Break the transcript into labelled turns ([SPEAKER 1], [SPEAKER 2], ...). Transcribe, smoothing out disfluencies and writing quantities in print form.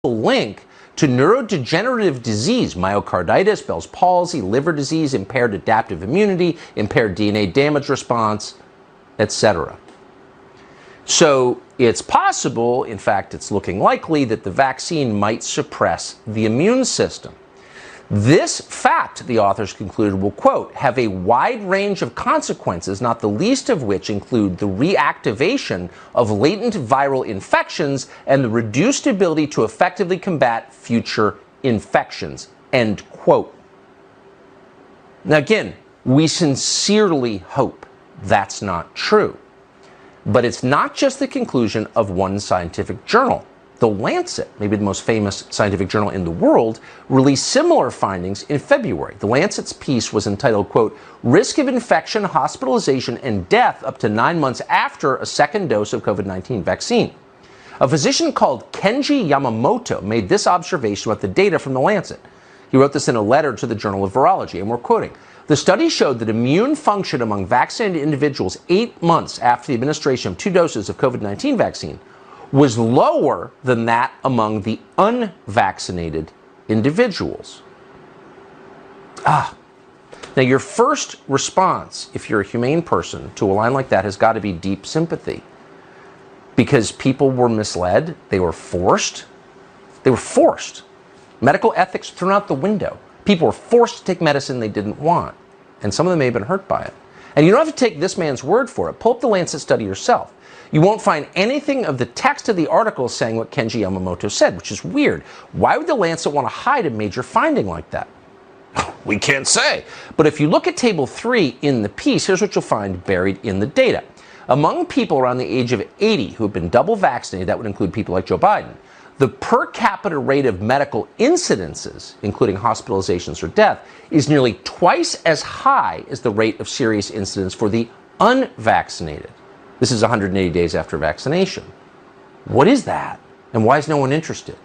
[SPEAKER 1] link to neurodegenerative disease, myocarditis, Bell's palsy, liver disease, impaired adaptive immunity, impaired DNA damage response, etc. So it's possible, in fact, it's looking likely, that the vaccine might suppress the immune system. This fact, the authors concluded, will, quote, have a wide range of consequences, not the least of which include the reactivation of latent viral infections and the reduced ability to effectively combat future infections, end quote. Now, again, we sincerely hope that's not true. But it's not just the conclusion of one scientific journal. The Lancet, maybe the most famous scientific journal in the world, released similar findings in February. The Lancet's piece was entitled, quote, Risk of Infection, Hospitalization, and Death up to 9 months after a second dose of COVID-19 vaccine. A physician called Kenji Yamamoto made this observation about the data from the Lancet. He wrote this in a letter to the Journal of Virology, and we're quoting, the study showed that immune function among vaccinated individuals 8 months after the administration of 2 doses of COVID-19 vaccine was lower than that among the unvaccinated individuals. Now your first response, if you're a humane person, to a line like that has got to be deep sympathy. Because people were misled, they were forced. Medical ethics thrown out the window. People were forced to take medicine they didn't want. And some of them may have been hurt by it. And you don't have to take this man's word for it. Pull up the Lancet study yourself. You won't find anything of the text of the article saying what Kenji Yamamoto said, which is weird. Why would the Lancet want to hide a major finding like that? We can't say. But if you look at table 3 in the piece, here's what you'll find buried in the data. Among people around the age of 80 who have been double vaccinated, that would include people like Joe Biden, the per capita rate of medical incidences, including hospitalizations or death, is nearly twice as high as the rate of serious incidents for the unvaccinated. This is 180 days after vaccination. What is that? And why is no one interested?